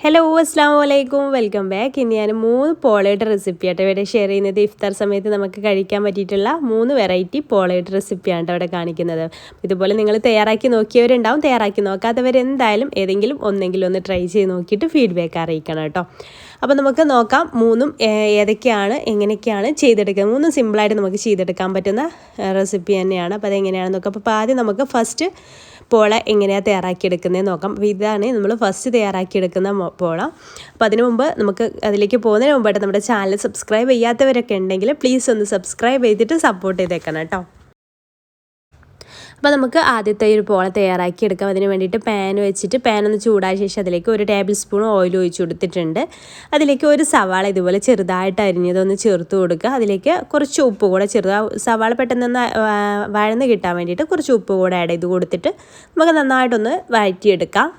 Hello അസ്സാം വലൈക്കും welcome back. ഇനി ഞാൻ 3 പോളയുടെ റെസിപ്പിയായിട്ട് ഇവിടെ ഷെയർ ചെയ്യുന്നത്. ഇഫ്താർ സമയത്ത് നമുക്ക് കഴിക്കാൻ പറ്റിയിട്ടുള്ള 3 വെറൈറ്റി പോളയുടെ റെസിപ്പിയാണ് ഇവിടെ കാണിക്കുന്നത്. ഇതുപോലെ നിങ്ങൾ തയ്യാറാക്കി നോക്കിയവരുണ്ടാവും, തയ്യാറാക്കി നോക്കാത്തവരെന്തായാലും ഏതെങ്കിലും ഒന്ന് ട്രൈ ചെയ്ത് നോക്കിയിട്ട് ഫീഡ്ബാക്ക് അറിയിക്കണം കേട്ടോ. അപ്പോൾ നമുക്ക് നോക്കാം 3ഉം ഏതൊക്കെയാണ്, എങ്ങനെയൊക്കെയാണ് ചെയ്തെടുക്കുക. 3 സിമ്പിളായിട്ട് നമുക്ക് ചെയ്തെടുക്കാൻ പറ്റുന്ന റെസിപ്പി തന്നെയാണ്. അപ്പോൾ അതെങ്ങനെയാണെന്ന് നോക്കാം. അപ്പോൾ ആദ്യം നമുക്ക് ഫസ്റ്റ് പോള എങ്ങനെയാണ് തയ്യാറാക്കിയെടുക്കുന്നത് നോക്കാം. അപ്പോൾ ഇതാണ് നമ്മൾ ഫസ്റ്റ് തയ്യാറാക്കിയെടുക്കുന്ന പോള. അപ്പോൾ അതിനു മുമ്പ് നമുക്ക് അതിലേക്ക് പോകുന്നതിന് മുമ്പായിട്ട് നമ്മുടെ ചാനൽ സബ്സ്ക്രൈബ് ചെയ്യാത്തവരൊക്കെ ഉണ്ടെങ്കിൽ പ്ലീസ് ഒന്ന് സബ്സ്ക്രൈബ് ചെയ്തിട്ട് സപ്പോർട്ട് ചെയ്തേക്കണം കേട്ടോ. അപ്പോൾ നമുക്ക് ആദ്യത്തെ ഒരു പോള തയ്യാറാക്കി എടുക്കാം. അതിന് വേണ്ടിയിട്ട് പാൻ വെച്ചിട്ട് പാൻ ഒന്ന് ചൂടായ ശേഷം അതിലേക്ക് 1 ടേബിൾ സ്പൂൺ ഓയിൽ ഒഴിച്ച് കൊടുത്തിട്ടുണ്ട്. അതിലേക്ക് ഒരു സവാള ഇതുപോലെ ചെറുതായിട്ട് അരിഞ്ഞതൊന്ന് ചേർത്ത് കൊടുക്കുക. അതിലേക്ക് കുറച്ച് ഉപ്പ് കൂടെ സവാള പെട്ടെന്ന് വഴന്ന് കിട്ടാൻ വേണ്ടിയിട്ട് കുറച്ച് ഉപ്പ് കൂടെ ആഡ് ചെയ്ത് കൊടുത്തിട്ട് നമുക്ക് നന്നായിട്ടൊന്ന് വഴറ്റിയെടുക്കാം.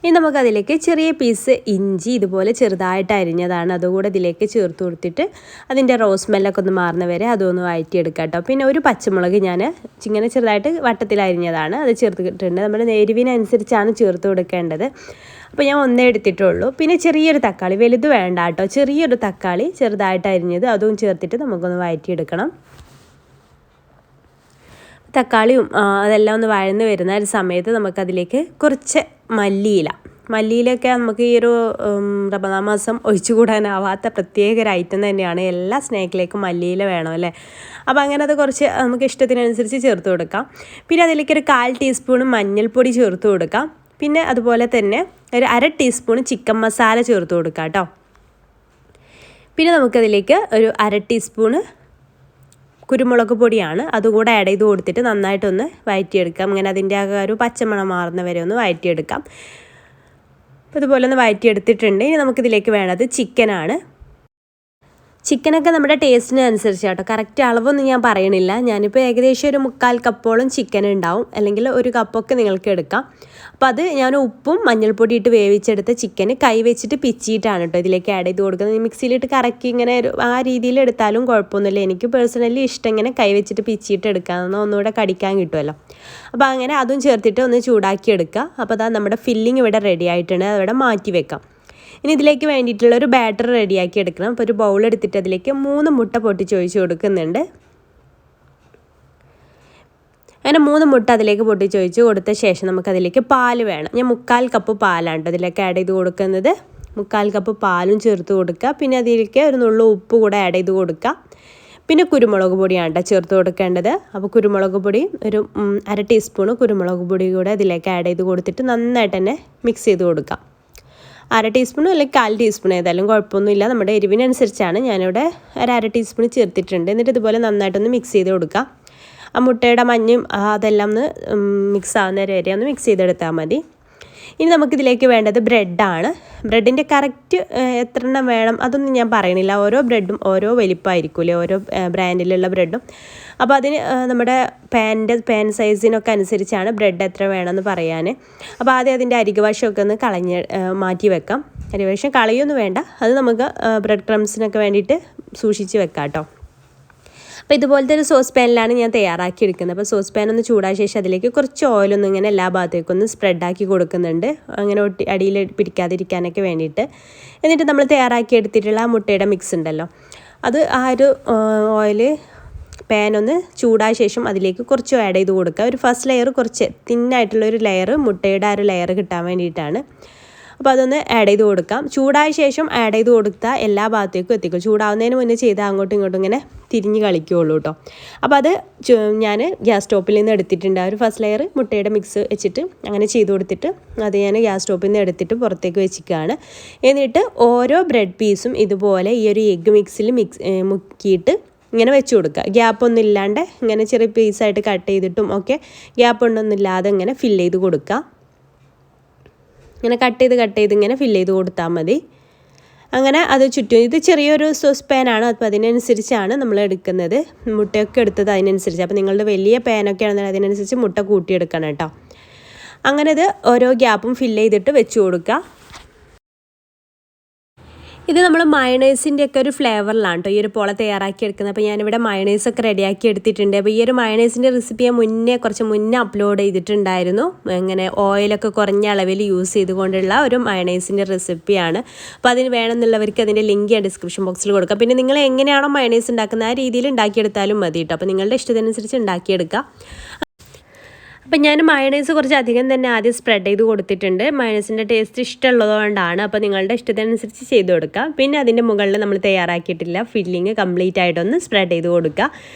ഇനി നമുക്കതിലേക്ക് ചെറിയ പീസ് ഇഞ്ചി ഇതുപോലെ ചെറുതായിട്ട് അരിഞ്ഞതാണ് അതുകൂടെ ഇതിലേക്ക് ചേർത്ത് കൊടുത്തിട്ട് അതിൻ്റെ റോസ് സ്മെല്ലൊക്കെ ഒന്ന് മാറുന്ന വരെ അതൊന്ന് വഴറ്റിയെടുക്കാം കേട്ടോ. പിന്നെ ഒരു പച്ചമുളക് ഞാൻ ഇങ്ങനെ ചെറുതായിട്ട് വട്ടത്തിൽ അരിഞ്ഞതാണ്, അത് ചേർത്തിട്ടുണ്ട്. നമ്മുടെ എരിവിനനുസരിച്ചാണ് ചേർത്ത് കൊടുക്കേണ്ടത്. അപ്പോൾ ഞാൻ ഒന്നേ എടുത്തിട്ടുള്ളൂ. പിന്നെ ചെറിയൊരു തക്കാളി, വലുത് വേണ്ട കേട്ടോ, ചെറിയൊരു തക്കാളി ചെറുതായിട്ട് അരിഞ്ഞത് അതും ചേർത്തിട്ട് നമുക്കൊന്ന് വഴറ്റിയെടുക്കണം. തക്കാളിയും അതെല്ലാം ഒന്ന് വഴന്ന് വരുന്ന ഒരു സമയത്ത് നമുക്കതിലേക്ക് കുറച്ച് മല്ലിയിലൊക്കെ നമുക്ക് ഈ ഒരു റമദാൻ മാസം ഒഴിച്ചുകൂടാനാവാത്ത പ്രത്യേക ഒരു ഐറ്റം തന്നെയാണ്. എല്ലാ സ്നാക്കിലേക്കും മല്ലിയില വേണം അല്ലേ. അപ്പോൾ അങ്ങനെ അത് കുറച്ച് നമുക്ക് ഇഷ്ടത്തിനനുസരിച്ച് ചേർത്ത് കൊടുക്കാം. പിന്നെ അതിലേക്ക് ഒരു 1/4 ടീസ്പൂൺ മഞ്ഞൾപ്പൊടി ചേർത്ത് കൊടുക്കാം. പിന്നെ അതുപോലെ തന്നെ ഒരു 1/2 ടീസ്പൂൺ ചിക്കൻ മസാല ചേർത്ത് കൊടുക്കാം കേട്ടോ. പിന്നെ നമുക്കതിലേക്ക് ഒരു 1/2 ടീസ്പൂണ് കുരുമുളക് പൊടിയാണ്, അതുകൂടെ ആഡ് ചെയ്ത് കൊടുത്തിട്ട് നന്നായിട്ടൊന്ന് വഴറ്റിയെടുക്കാം. അങ്ങനെ അതിൻ്റെ ആ ഒരു പച്ചമണം മാറുന്ന വരെ ഒന്ന് വഴറ്റിയെടുക്കാം. അപ്പോൾ ഇതുപോലെ ഒന്ന് വഴറ്റിയെടുത്തിട്ടുണ്ട്. ഇനി നമുക്കിതിലേക്ക് വേണ്ടത് ചിക്കനാണ്. ചിക്കനൊക്കെ നമ്മുടെ ടേസ്റ്റിന് അനുസരിച്ച് കേട്ടോ, കറക്റ്റ് അളവൊന്നും ഞാൻ പറയണില്ല. ഞാനിപ്പോൾ ഏകദേശം ഒരു 3/4 കപ്പോളം ചിക്കൻ ഉണ്ടാവും, അല്ലെങ്കിൽ 1 കപ്പൊക്കെ നിങ്ങൾക്ക് എടുക്കാം. അപ്പോൾ അത് ഞാൻ ഉപ്പും മഞ്ഞൾപ്പൊടി ഇട്ട് വേവിച്ചെടുത്ത ചിക്കന് കൈ വെച്ചിട്ട് പിച്ചിയിട്ടാണ് കേട്ടോ ഇതിലേക്ക് ആഡ് ചെയ്ത് കൊടുക്കുന്നത്. മിക്സിയിലിട്ട് കറക്കി ഇങ്ങനെ ആ രീതിയിൽ എടുത്താലും കുഴപ്പമൊന്നുമില്ല. എനിക്ക് പേഴ്സണലി ഇഷ്ടം ഇങ്ങനെ കൈ വെച്ചിട്ട് പിച്ചിയിട്ട് എടുക്കാമെന്ന്, ഒന്നുകൂടെ കടിക്കാൻ കിട്ടുമല്ലോ. അപ്പോൾ അങ്ങനെ അതും ചേർത്തിട്ട് ഒന്ന് ചൂടാക്കി എടുക്കുക. അപ്പോൾ അതാ നമ്മുടെ ഫില്ലിങ് ഇവിടെ റെഡി ആയിട്ടുണ്ട്, അതവിടെ മാറ്റി വെക്കാം. ഇനി ഇതിലേക്ക് വേണ്ടിയിട്ടുള്ള ഒരു ബാറ്റർ റെഡിയാക്കി എടുക്കണം. അപ്പോൾ ഒരു ബൗൾ എടുത്തിട്ട് അതിലേക്ക് 3 മുട്ട പൊട്ടിച്ചൊഴിച്ച് കൊടുക്കുന്നുണ്ട്. അങ്ങനെ 3 മുട്ട അതിലേക്ക് പൊട്ടിച്ചൊഴിച്ച് കൊടുത്ത ശേഷം നമുക്കതിലേക്ക് പാല് വേണം. ഞാൻ 3/4 കപ്പ് പാലാണ് അതിലേക്ക് ആഡ് ചെയ്ത് കൊടുക്കുന്നത്. 3/4 കപ്പ് പാലും ചേർത്ത് കൊടുക്കുക. പിന്നെ അതിലേക്ക് ഒരു നുള്ളു ഉപ്പ് കൂടെ ആഡ് ചെയ്ത് കൊടുക്കുക. പിന്നെ കുരുമുളക് പൊടിയാണ് കേട്ടോ ചേർത്ത് കൊടുക്കേണ്ടത്. അപ്പോൾ കുരുമുളക് പൊടി ഒരു 1/2 ടീസ്പൂണ് കുരുമുളക് പൊടി കൂടെ അതിലേക്ക് ആഡ് ചെയ്ത് കൊടുത്തിട്ട് നന്നായിട്ട് തന്നെ മിക്സ് ചെയ്ത് കൊടുക്കാം. 1/2 ടീസ്പൂൺ അല്ലെങ്കിൽ 1/4 ടീസ്പൂൺ ഏതായാലും കുഴപ്പമൊന്നുമില്ല, നമ്മുടെ എരിവിനനുസരിച്ചാണ്. ഞാനിവിടെ ഒരു 1/2 ടീസ്പൂൺ ചേർത്തിട്ടുണ്ട്. എന്നിട്ട് ഇതുപോലെ നന്നായിട്ടൊന്ന് മിക്സ് ചെയ്ത് കൊടുക്കാം. ആ മുട്ടയുടെ മഞ്ഞയും അതെല്ലാം ഒന്ന് മിക്സ് ആവുന്ന വരെ ഒന്ന് മിക്സ് ചെയ്തെടുത്താൽ മതി. ഇനി നമുക്കിതിലേക്ക് വേണ്ടത് ബ്രെഡാണ്. ബ്രെഡിൻ്റെ കറക്റ്റ് എത്ര എണ്ണം വേണം അതൊന്നും ഞാൻ പറയണില്ല. ഓരോ ബ്രെഡും ഓരോ വലിപ്പമായിരിക്കില്ലേ, ഓരോ ബ്രാൻഡിലുള്ള ബ്രെഡും. അപ്പോൾ അതിന് നമ്മുടെ പാൻ സൈസിനൊക്കെ അനുസരിച്ചാണ് ബ്രെഡ് എത്ര വേണമെന്ന് പറയാൻ. അപ്പോൾ ആദ്യം അതിൻ്റെ അരികുവശമൊക്കെ ഒന്ന് മാറ്റി വെക്കാം. അരികുവശം കളയൊന്നും വേണ്ട, അത് നമുക്ക് ബ്രെഡ് ക്രംസിനൊക്കെ വേണ്ടിയിട്ട് സൂക്ഷിച്ച് വെക്കാം കേട്ടോ. അപ്പോൾ ഇതുപോലത്തെ ഒരു സോസ് പാനിലാണ് ഞാൻ തയ്യാറാക്കി എടുക്കുന്നത്. അപ്പോൾ സോസ് പാൻ ഒന്ന് ചൂടായ ശേഷം അതിലേക്ക് കുറച്ച് ഓയിലൊന്നും ഇങ്ങനെ എല്ലാ ഭാഗത്തേക്കും ഒന്ന് സ്പ്രെഡാക്കി കൊടുക്കുന്നുണ്ട്, അങ്ങനെ അടിയിൽ പിടിക്കാതിരിക്കാനൊക്കെ വേണ്ടിയിട്ട്. എന്നിട്ട് നമ്മൾ തയ്യാറാക്കി എടുത്തിട്ടുള്ള ആ മുട്ടയുടെ മിക്സ് ഉണ്ടല്ലോ, അത് ആ ഒരു ഓയിൽ പാൻ ഒന്ന് ചൂടായ ശേഷം അതിലേക്ക് കുറച്ച് ആഡ് ചെയ്ത് കൊടുക്കുക. ഒരു ഫസ്റ്റ് ലെയർ കുറച്ച് തിന്നായിട്ടുള്ളൊരു ലെയർ, മുട്ടയുടെ ആ ഒരു ലെയർ കിട്ടാൻ വേണ്ടിയിട്ടാണ്. അപ്പോൾ അതൊന്ന് ആഡ് ചെയ്ത് കൊടുക്കാം. ചൂടായ ശേഷം ആഡ് ചെയ്ത് കൊടുത്താൽ എല്ലാ ഭാഗത്തേക്കും എത്തിക്കും. ചൂടാവുന്നതിന് മുന്നേ ചെയ്താൽ അങ്ങോട്ടും ഇങ്ങോട്ടും ഇങ്ങനെ തിരിഞ്ഞ് കളിക്കുകയുള്ളൂ കേട്ടോ. അപ്പോൾ അത് ഞാൻ ഗ്യാസ് സ്റ്റോപ്പിൽ നിന്ന് എടുത്തിട്ടുണ്ട്. ആ ഒരു ഫസ്റ്റ് ലെയർ മുട്ടയുടെ മിക്സ് വെച്ചിട്ട് അങ്ങനെ ചെയ്ത് കൊടുത്തിട്ട് അത് ഞാൻ ഗ്യാസ് സ്റ്റോപ്പിൽ നിന്ന് എടുത്തിട്ട് പുറത്തേക്ക് വെച്ചിരിക്കുകയാണ്. എന്നിട്ട് ഓരോ ബ്രെഡ് പീസും ഇതുപോലെ ഈ ഒരു എഗ്ഗ് മിക്സിൽ മുക്കിയിട്ട് ഇങ്ങനെ വെച്ച് കൊടുക്കുക. ഗ്യാപ്പൊന്നും ഇല്ലാണ്ട് ഇങ്ങനെ ചെറിയ പീസായിട്ട് കട്ട് ചെയ്തിട്ടും ഒക്കെ ഗ്യാപ്പ് ഒന്നും ഇല്ലാതെ ഇങ്ങനെ ഫില്ല് ചെയ്ത് കൊടുക്കുക. ഇങ്ങനെ കട്ട് ചെയ്ത് ഇങ്ങനെ ഫില്ല് ചെയ്ത് കൊടുത്താൽ മതി. അങ്ങനെ അത് ചുറ്റും, ഇത് ചെറിയൊരു സോസ് പാനാണ്, അപ്പോൾ അതിനനുസരിച്ചാണ് നമ്മൾ എടുക്കുന്നത്. മുട്ടയൊക്കെ എടുത്തത് അതിനനുസരിച്ച്. അപ്പോൾ നിങ്ങളുടെ വലിയ പാനൊക്കെ ആണെങ്കിൽ അതിനനുസരിച്ച് മുട്ട കൂട്ടിയെടുക്കണം കേട്ടോ. അങ്ങനെ ഇത് ഓരോ ഗ്യാപ്പും ഫില്ല് ചെയ്തിട്ട് വെച്ച് കൊടുക്കുക. ഇത് നമ്മൾ മയണൈസിൻ്റെ ഒക്കെ ഒരു ഫ്ലേവറിലാണ് കേട്ടോ ഈ ഒരു പോള തയ്യാറാക്കി എടുക്കുന്നത്. അപ്പോൾ ഞാനിവിടെ മയണൈസൊക്കെ റെഡിയാക്കി എടുത്തിട്ടുണ്ട്. അപ്പോൾ ഈ ഒരു മയണൈസിൻ്റെ റെസിപ്പി ഞാൻ കുറച്ച് മുന്നേ അപ്ലോഡ് ചെയ്തിട്ടുണ്ടായിരുന്നു. ഇങ്ങനെ ഓയിലൊക്കെ കുറഞ്ഞ അളവിൽ യൂസ് ചെയ്തുകൊണ്ടുള്ള ഒരു മയണൈസിൻ്റെ റെസിപ്പിയാണ്. അപ്പോൾ അതിന് വേണമെന്നുള്ളവർക്ക് അതിൻ്റെ ലിങ്ക് ഞാൻ ഡിസ്ക്രിപ്ഷൻ ബോക്സിൽ കൊടുക്കാം. പിന്നെ നിങ്ങൾ എങ്ങനെയാണോ മയണൈസ് ഉണ്ടാക്കുന്നത് ആ രീതിയിൽ ഉണ്ടാക്കിയെടുത്താലും മതി കേട്ടോ. അപ്പോൾ നിങ്ങളുടെ ഇഷ്ടത്തിനനുസരിച്ച് ഉണ്ടാക്കിയെടുക്കുക. അപ്പം ഞാൻ മയണൈസ് കുറച്ച് അധികം തന്നെ ആദ്യം സ്പ്രെഡ് ചെയ്ത് കൊടുത്തിട്ടുണ്ട്. മയണൈസിൻ്റെ ടേസ്റ്റ് ഇഷ്ടമുള്ളതുകൊണ്ടാണ്. അപ്പോൾ നിങ്ങളുടെ ഇഷ്ടത്തിനനുസരിച്ച് ചെയ്ത് കൊടുക്കുക. പിന്നെ അതിൻ്റെ മുകളിൽ നമ്മൾ തയ്യാറാക്കിയിട്ടില്ല ഫില്ലിങ് കംപ്ലീറ്റ് ആയിട്ടൊന്ന് സ്പ്രെഡ് ചെയ്ത് കൊടുക്കുക.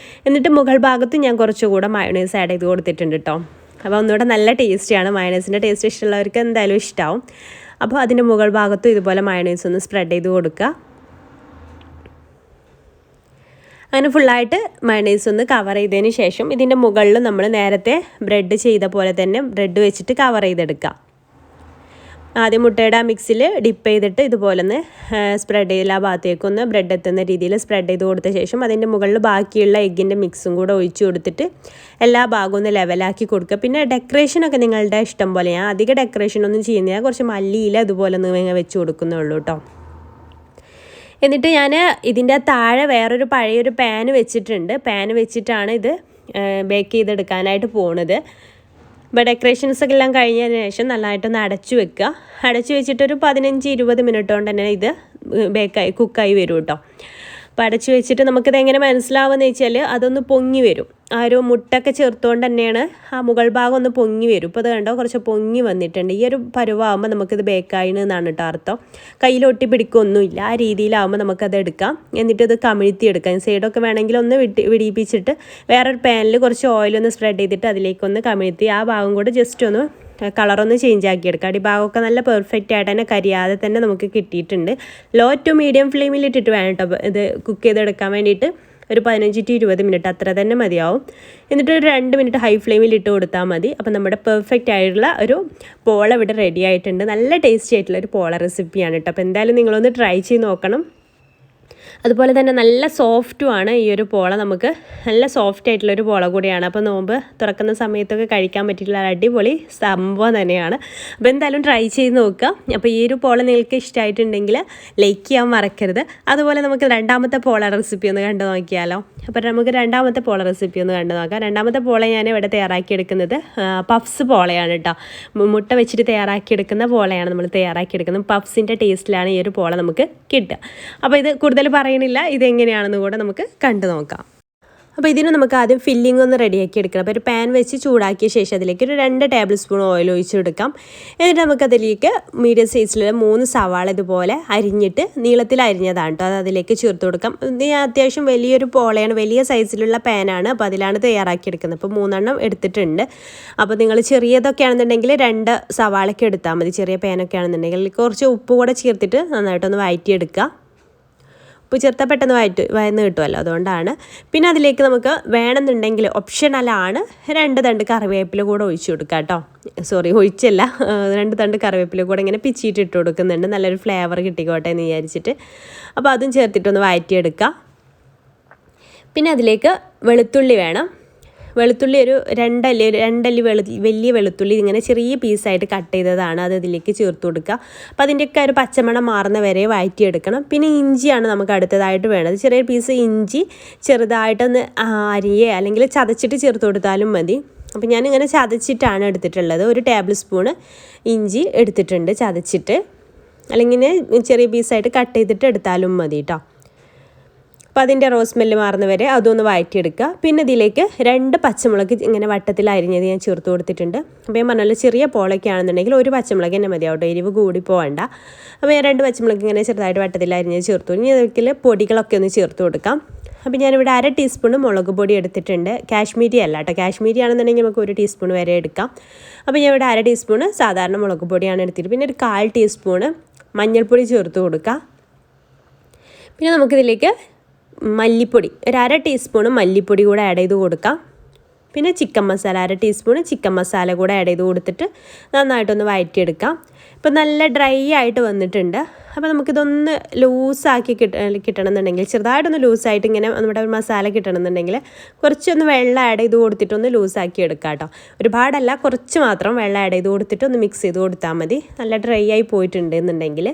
എന്നിട്ട് മുകൾ ഭാഗത്ത് ഞാൻ കുറച്ചുകൂടെ മയണൈസ് ആഡ് ചെയ്ത് കൊടുത്തിട്ടുണ്ട് കേട്ടോ. അപ്പോൾ ഒന്നുകൂടെ നല്ല ടേസ്റ്റിയാണ്. മയണൈസിൻ്റെ ടേസ്റ്റ് ഇഷ്ടമുള്ളവർക്ക് എന്തായാലും ഇഷ്ടമാവും. അപ്പോൾ അതിൻ്റെ മുകൾ ഭാഗത്തും ഇതുപോലെ മയണൈസ് ഒന്ന് സ്പ്രെഡ് ചെയ്ത് കൊടുക്കുക. അങ്ങനെ ഫുള്ളായിട്ട് മയണൈസ് ഒന്ന് കവർ ചെയ്തതിന് ശേഷം ഇതിൻ്റെ മുകളിൽ നമ്മൾ നേരത്തെ ബ്രെഡ് ചെയ്ത പോലെ തന്നെ ബ്രെഡ് വെച്ചിട്ട് കവർ ചെയ്തെടുക്കുക. ആദ്യം മുട്ടയുടെ മിക്സിൽ ഡിപ്പ് ചെയ്തിട്ട് ഇതുപോലെ ഒന്ന് സ്പ്രെഡ് ചെയ്ത് എല്ലാ ഭാഗത്തേക്കൊന്ന് ബ്രെഡ് എത്തുന്ന രീതിയിൽ സ്പ്രെഡ് ചെയ്ത് കൊടുത്ത ശേഷം അതിൻ്റെ മുകളിൽ ബാക്കിയുള്ള എഗ്ഗിൻ്റെ മിക്സും കൂടെ ഒഴിച്ചു കൊടുത്തിട്ട് എല്ലാ ഭാഗവും ഒന്ന് ലെവലാക്കി കൊടുക്കുക. പിന്നെ ഡെക്കറേഷനൊക്കെ നിങ്ങളുടെ ഇഷ്ടം പോലെ, ഞാൻ അധികം ഡെക്കറേഷനൊന്നും ചെയ്യുന്നില്ല, കുറച്ച് മല്ലിയില അതുപോലെ ഒന്ന് വെച്ച് കൊടുക്കുന്നുള്ളൂ കേട്ടോ. എന്നിട്ട് ഞാൻ ഇതിൻ്റെ താഴെ വേറൊരു പഴയൊരു പാൻ വെച്ചിട്ടുണ്ട്. പാൻ വെച്ചിട്ടാണ് ഇത് ബേക്ക് ചെയ്തെടുക്കാനായിട്ട് പോകുന്നത്. അപ്പോൾ ഡെക്കറേഷൻസൊക്കെ എല്ലാം കഴിഞ്ഞതിന് ശേഷം നല്ലതായിട്ടൊന്ന് അടച്ചു വെക്കുക. അടച്ചു വെച്ചിട്ടൊരു 15-20 മിനിറ്റ് കൊണ്ട് തന്നെ ഇത് കുക്കായി വരും കേട്ടോ. അപ്പോൾ അടച്ചു വെച്ചിട്ട് നമുക്കിത് എങ്ങനെ മനസ്സിലാവുമെന്ന് വെച്ചാൽ അതൊന്ന് പൊങ്ങി വരും. ആ ഒരു മുട്ടൊക്കെ ചേർത്തുകൊണ്ട് തന്നെയാണ് ആ മുകൾ ഭാഗം ഒന്ന് പൊങ്ങി വരും. ഇപ്പോൾ അത് കണ്ടോ കുറച്ച് പൊങ്ങി വന്നിട്ടുണ്ട്. ഈ ഒരു പരുവാകുമ്പോൾ നമുക്കിത് ബേക്കായിന് എന്നാണ് കേട്ടോ അർത്ഥം. കയ്യിലൊട്ടി പിടിക്കൊന്നുമില്ല. ആ രീതിയിലാവുമ്പോൾ നമുക്കത് എടുക്കാം. എന്നിട്ട് ഇത് കമിഴ്ത്തിയെടുക്കാം. സൈഡൊക്കെ വേണമെങ്കിൽ ഒന്ന് വിടിയിപ്പിച്ചിട്ട് വേറൊരു പാനിൽ കുറച്ച് ഓയിലൊന്ന് സ്പ്രെഡ് ചെയ്തിട്ട് അതിലേക്കൊന്ന് കമിഴ്ത്തി ആ ഭാഗം കൂടെ ജസ്റ്റ് ഒന്ന് കളറൊന്ന് ചേഞ്ച് ആക്കിയെടുക്കുക. അടിഭാഗമൊക്കെ നല്ല പെർഫെക്റ്റ് ആയിട്ട് തന്നെ കരിയാതെ തന്നെ നമുക്ക് കിട്ടിയിട്ടുണ്ട്. ലോ ടു മീഡിയം ഫ്ലെയിമിൽ ഇട്ടിട്ട് വേണം കേട്ടോ ഇത് കുക്ക് ചെയ്തെടുക്കാൻ വേണ്ടിയിട്ട്. ഒരു 15-20 മിനിറ്റ് അത്ര തന്നെ മതിയാവും. എന്നിട്ട് ഒരു 2 മിനിറ്റ് ഹൈ ഫ്ലെയിമിൽ ഇട്ട് കൊടുത്താൽ മതി. അപ്പോൾ നമ്മുടെ പെർഫെക്റ്റ് ആയിട്ടുള്ള ഒരു പോള ഇവിടെ റെഡി ആയിട്ടുണ്ട്. നല്ല ടേസ്റ്റി ആയിട്ടുള്ള ഒരു പോള റെസിപ്പിയാണ് കേട്ടോ. അപ്പോൾ എന്തായാലും നിങ്ങളൊന്ന് ട്രൈ ചെയ്ത് നോക്കണം. അതുപോലെ തന്നെ നല്ല സോഫ്റ്റുമാണ് ഈ ഒരു പോള. നമുക്ക് നല്ല സോഫ്റ്റ് ആയിട്ടുള്ളൊരു പോള കൂടിയാണ്. അപ്പോൾ നോമ്പ് തുറക്കുന്ന സമയത്തൊക്കെ കഴിക്കാൻ പറ്റിയിട്ടുള്ള അടിപൊളി സംഭവം തന്നെയാണ്. അപ്പോൾ എന്തായാലും ട്രൈ ചെയ്ത് നോക്കുക. അപ്പോൾ ഈ ഒരു പോള നിങ്ങൾക്ക് ഇഷ്ടമായിട്ടുണ്ടെങ്കിൽ ലൈക്ക് ചെയ്യാൻ മറക്കരുത്. അതുപോലെ നമുക്ക് രണ്ടാമത്തെ പോള റെസിപ്പി ഒന്ന് കണ്ടു നോക്കിയാലോ. അപ്പോൾ നമുക്ക് രണ്ടാമത്തെ പോള റെസിപ്പി ഒന്ന് കണ്ടു നോക്കാം. രണ്ടാമത്തെ പോള ഞാൻ ഇവിടെ തയ്യാറാക്കിയെടുക്കുന്നത് പഫ്സ് പോളയാണ് കേട്ടോ. മുട്ട വെച്ചിട്ട് തയ്യാറാക്കിയെടുക്കുന്ന പോളയാണ് നമ്മൾ തയ്യാറാക്കിയെടുക്കുന്നത്. പഫ്സിൻ്റെ ടേസ്റ്റിലാണ് ഈ ഒരു പോള നമുക്ക് കിട്ടുക. അപ്പോൾ ഇത് കൂടുതൽ പറയണില്ല, ഇതെങ്ങനെയാണെന്ന് കൂടെ നമുക്ക് കണ്ടു നോക്കാം. അപ്പോൾ ഇതിന് നമുക്ക് ആദ്യം ഫില്ലിംഗ് ഒന്ന് റെഡിയാക്കി എടുക്കണം. അപ്പോൾ ഒരു പാൻ വെച്ച് ചൂടാക്കിയ ശേഷം അതിലേക്ക് ഒരു 2 ടേബിൾ സ്പൂൺ ഓയിൽ ഒഴിച്ചെടുക്കാം. എന്നിട്ട് നമുക്കതിലേക്ക് മീഡിയം സൈസിലുള്ള 3 സവാള ഇതുപോലെ അരിഞ്ഞിട്ട് നീളത്തിൽ അരിഞ്ഞതാണ് കേട്ടോ, അത് അതിലേക്ക് ചേർത്ത് കൊടുക്കാം. ഇത് അത്യാവശ്യം വലിയൊരു പോളയാണ്, വലിയ സൈസിലുള്ള പാനാണ്. അപ്പോൾ അതിലാണ് തയ്യാറാക്കിയെടുക്കുന്നത്. അപ്പോൾ 3 എണ്ണം എടുത്തിട്ടുണ്ട്. അപ്പോൾ നിങ്ങൾ ചെറിയതൊക്കെ ആണെന്നുണ്ടെങ്കിൽ 2 സവാളയൊക്കെ എടുത്താൽ മതി. ചെറിയ പാനൊക്കെ ആണെന്നുണ്ടെങ്കിൽ കുറച്ച് ഉപ്പ് കൂടെ ചേർത്തിട്ട് നന്നായിട്ടൊന്ന് വഴറ്റിയെടുക്കുക. ഉപ്പ് ചേർത്താൽ പെട്ടെന്ന് വയന്ന് കിട്ടുമല്ലോ, അതുകൊണ്ടാണ്. പിന്നെ അതിലേക്ക് നമുക്ക് വേണമെന്നുണ്ടെങ്കിൽ ഓപ്ഷണലാണ് 2 തണ്ട് കറിവേപ്പില കൂടെ ഒഴിച്ചു കൊടുക്കുക കേട്ടോ. ഒഴിച്ചല്ല, 2 തണ്ട് കറിവേപ്പില കൂടെ ഇങ്ങനെ പിച്ചിട്ട് ഇട്ട് കൊടുക്കുന്നുണ്ട്, നല്ലൊരു ഫ്ലേവർ കിട്ടിക്കോട്ടെ എന്ന് വിചാരിച്ചിട്ട്. അപ്പോൾ അതും ചേർത്തിട്ടൊന്ന് വഴറ്റിയെടുക്കുക. പിന്നെ അതിലേക്ക് വെളുത്തുള്ളി വേണം. വെളുത്തുള്ളി ഒരു 2 അല്ലി വലിയ വെളുത്തുള്ളി ഇങ്ങനെ ചെറിയ പീസായിട്ട് കട്ട് ചെയ്തതാണ്, അത് ഇതിലേക്ക് ചേർത്ത് കൊടുക്കുക. അപ്പോൾ അതിൻ്റെയൊക്കെ ഒരു പച്ചമണം മാറുന്ന വരെ വഴറ്റിയെടുക്കണം. പിന്നെ ഇഞ്ചിയാണ് നമുക്ക് അടുത്തതായിട്ട് വേണ്ടത്. ചെറിയ പീസ് ഇഞ്ചി ചെറുതായിട്ടൊന്ന് അരിയെ അല്ലെങ്കിൽ ചതച്ചിട്ട് ചേർത്ത് കൊടുത്താലും മതി. അപ്പോൾ ഞാനിങ്ങനെ ചതച്ചിട്ടാണ് എടുത്തിട്ടുള്ളത്. 1 ടേബിൾ സ്പൂണ് ഇഞ്ചി എടുത്തിട്ടുണ്ട് ചതച്ചിട്ട്, അല്ലെങ്കിൽ ചെറിയ പീസായിട്ട് കട്ട് ചെയ്തിട്ട് എടുത്താലും മതി കേട്ടോ. അപ്പോൾ അതിൻ്റെ റോസ് സ്മെല്ല് മാറുന്ന വരെ അതൊന്ന് വഴറ്റിയെടുക്കുക. പിന്നെ ഇതിലേക്ക് 2 പച്ചമുളക് ഇങ്ങനെ വട്ടത്തിൽ അരിഞ്ഞത് ഞാൻ ചേർത്ത് കൊടുത്തിട്ടുണ്ട്. അപ്പോൾ ഞാൻ പറഞ്ഞാൽ ചെറിയ പോളൊക്കെ ആണെന്നുണ്ടെങ്കിൽ 1 പച്ചമുളക് തന്നെ മതിയാവട്ടെ, എരിവ് കൂടി പോകണ്ട. അപ്പോൾ ഞാൻ 2 പച്ചമുളക് ഇങ്ങനെ ചെറുതായിട്ട് വട്ടത്തിൽ അരിഞ്ഞത് ചേർത്തു. ഇനി അതിൽ പൊടികളൊക്കെ ഒന്ന് ചേർത്ത് കൊടുക്കാം. അപ്പോൾ ഞാനിവിടെ 1/2 ടീസ്പൂൺ മുളക് പൊടി എടുത്തിട്ടുണ്ട്. കാശ്മീരി അല്ല കേട്ടോ, കാശ്മീരി ആണെന്നുണ്ടെങ്കിൽ നമുക്ക് 1 ടീസ്പൂൺ വരെ എടുക്കാം. അപ്പോൾ ഞാൻ ഇവിടെ 1/2 ടീസ്പൂൺ സാധാരണ മുളക് പൊടിയാണ് എടുത്തിട്ട്, പിന്നെ ഒരു 1/4 ടീസ്പൂണ് മഞ്ഞൾപ്പൊടി ചേർത്ത് കൊടുക്കുക. പിന്നെ നമുക്കിതിലേക്ക് മല്ലിപ്പൊടി 1/2 ടീസ്പൂൺ മല്ലിപ്പൊടി കൂടെ ആഡ് ചെയ്ത് കൊടുക്കാം. പിന്നെ chicken masala 1/2 teaspoon chicken masala കൂടെ ആഡ് ചെയ്ത് കൊടുത്തിട്ട് നന്നായിട്ടൊന്ന് വഴറ്റിയെടുക്കാം. ഇപ്പോൾ നല്ല ഡ്രൈ ആയിട്ട് വന്നിട്ടുണ്ട്. അപ്പോൾ നമുക്കിതൊന്ന് ലൂസാക്കി കിട്ടണമെന്നുണ്ടെങ്കിൽ ചെറുതായിട്ടൊന്ന് ലൂസായിട്ട് ഇങ്ങനെ നമ്മുടെ മസാല കിട്ടണമെന്നുണ്ടെങ്കിൽ കുറച്ചൊന്ന് വെള്ളം ആഡ് ചെയ്ത് കൊടുത്തിട്ടൊന്ന് ലൂസാക്കി എടുക്കാം കേട്ടോ. ഒരുപാടല്ല, കുറച്ച് മാത്രം വെള്ളം ആഡ് ചെയ്ത് കൊടുത്തിട്ട് ഒന്ന് മിക്സ് ചെയ്ത് കൊടുത്താൽ മതി. നല്ല ഡ്രൈ ആയി പോയിട്ടുണ്ട് എന്നുണ്ടെങ്കിൽ.